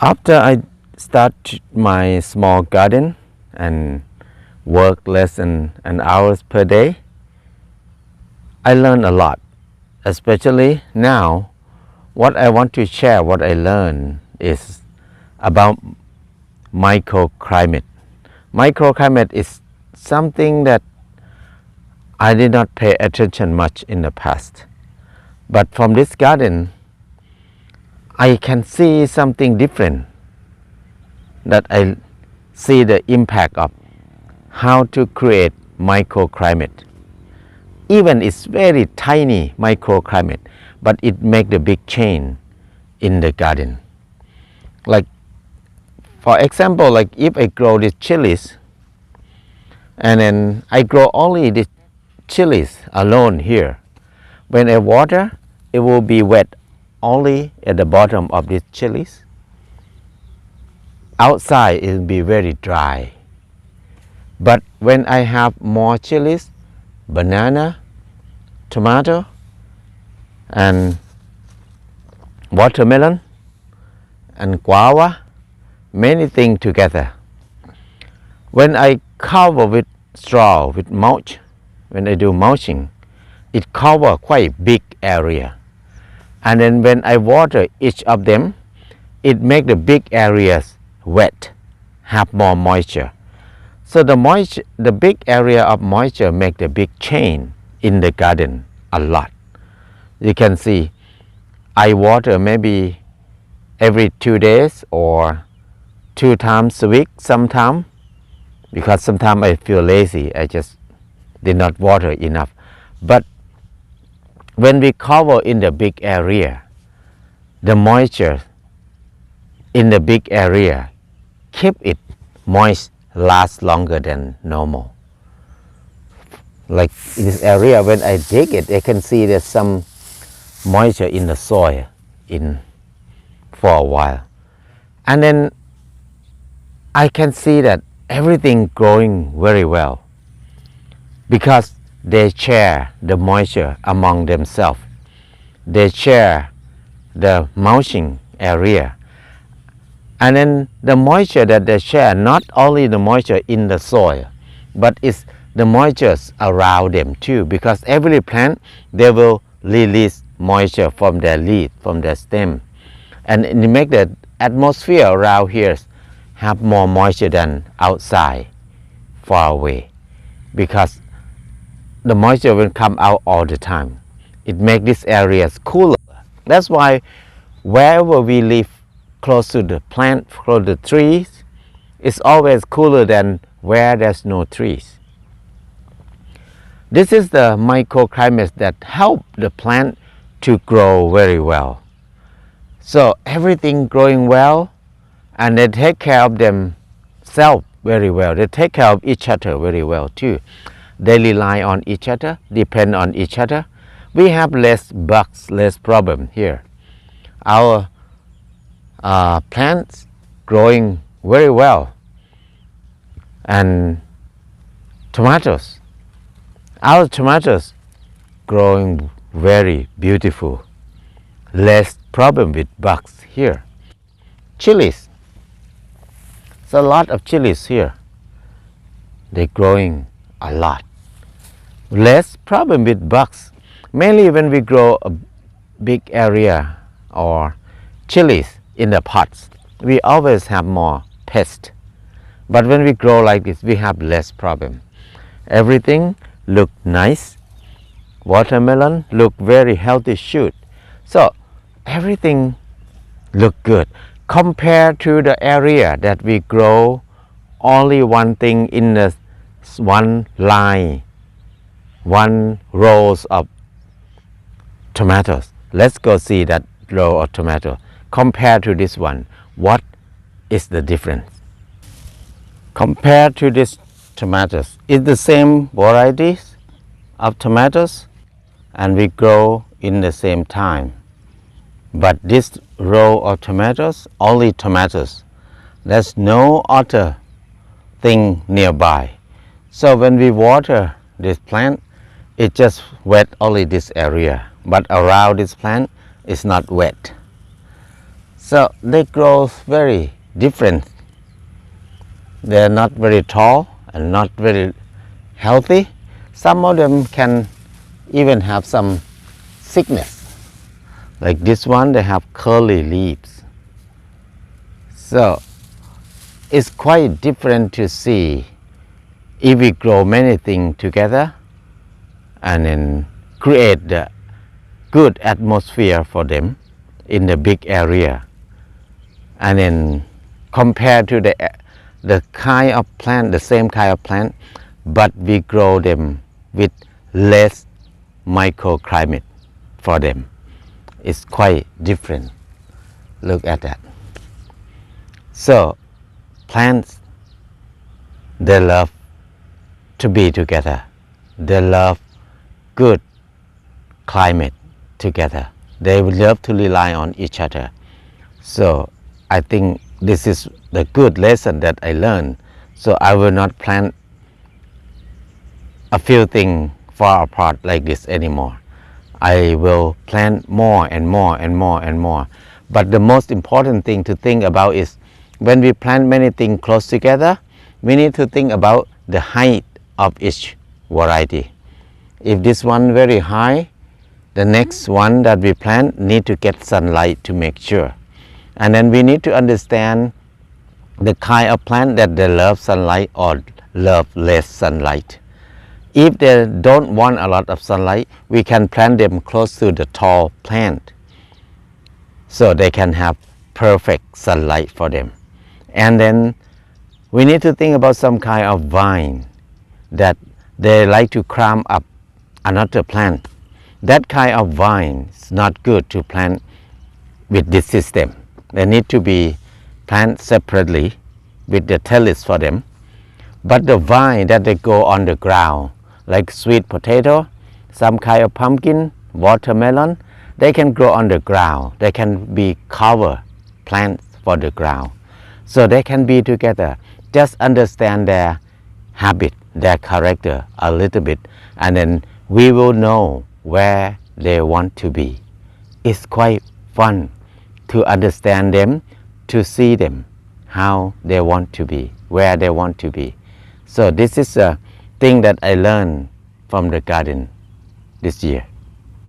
After I start my small garden and work less than an hours per day, I learn a lot. Especially now, what I want to share, what I learn is about microclimate. Microclimate is something that I did not pay attention much in the past. But from this garden, I can see something different, that I see the impact of how to create microclimate. Even it's very tiny microclimate, but it make the big change in the garden. Like, for example, like if I grow these chilies, and then I grow only the chilies alone here. When I water, it will be wet only at the bottom of these chilies. Outside it will be very dry. But when I have more chilies, banana, tomato, and watermelon, and guava, many things together. When I cover with straw, with mulch, when I do mulching, it covers quite big area. And then when I water each of them, it makes the big areas wet, have more moisture. So the big area of moisture make the big change in the garden a lot. You can see I water maybe every 2 days or 2 times a week sometimes, because sometimes I feel lazy, I just did not water enough. But when we cover in the big area, the moisture in the big area keep it moist, last longer than normal. Like in this area, when I dig it, I can see there's some moisture in the soil for a while. And then I can see that everything growing very well because they share the moisture among themselves. They share the mulching area. And then the moisture that they share, not only the moisture in the soil, but it's the moisture around them too, because every plant, they will release moisture from their leaf, from their stem. And it make the atmosphere around here have more moisture than outside, far away, because the moisture will come out all the time. It makes these areas cooler. That's why wherever we live close to the plant, close to the trees, it's always cooler than where there's no trees. This is the microclimates that help the plant to grow very well. So everything growing well, and they take care of themselves very well. They take care of each other very well too. They rely on each other, depend on each other. We have less bugs, less problem here. Our plants growing very well. And tomatoes, our tomatoes growing very beautiful. Less problem with bugs here. Chilies, there's a lot of chilies here. They're growing a lot. Less problem with bugs. Mainly when we grow a big area or chilies in the pots, we always have more pests. But when we grow like this, we have less problem. Everything look nice. Watermelon look very healthy shoot. So everything look good compared to the area that we grow only one thing in the one line, one rows of tomatoes. Let's go see that row of tomato. Compared to this one, what is the difference? Compared to this tomatoes, it's the same varieties of tomatoes and we grow in the same time. But this row of tomatoes, only tomatoes. There's no other thing nearby. So when we water this plant, it just wet only this area. But around this plant, it's not wet. So they grow very different. They're not very tall and not very healthy. Some of them can even have some sickness. Like this one, they have curly leaves. So it's quite different to see if we grow many things together and then create the good atmosphere for them in the big area, and then compare to the kind of plant, the same kind of plant, but we grow them with less microclimate for them. It's quite different. Look at that. So plants, they love to be together. They love good climate together. They will love to rely on each other. So I think this is the good lesson that I learned. So I will not plant a few things far apart like this anymore. I will plant more and more and more and more. But the most important thing to think about is when we plant many things close together, we need to think about the height of each variety. If this one very high, the next one that we plant need to get sunlight to make sure. And then we need to understand the kind of plant that they love sunlight or love less sunlight. If they don't want a lot of sunlight, we can plant them close to the tall plant so they can have perfect sunlight for them. And then we need to think about some kind of vine that they like to climb up another plant. That kind of vine is not good to plant with this system. They need to be planted separately with the trellis for them. But the vine that they go on the ground, like sweet potato, some kind of pumpkin, watermelon, they can grow on the ground. They can be cover plants for the ground. So they can be together. Just understand their habit, their character a little bit, and then we will know where they want to be. It's quite fun to understand them, to see them, how they want to be, where they want to be. So this is a thing that I learned from the garden this year.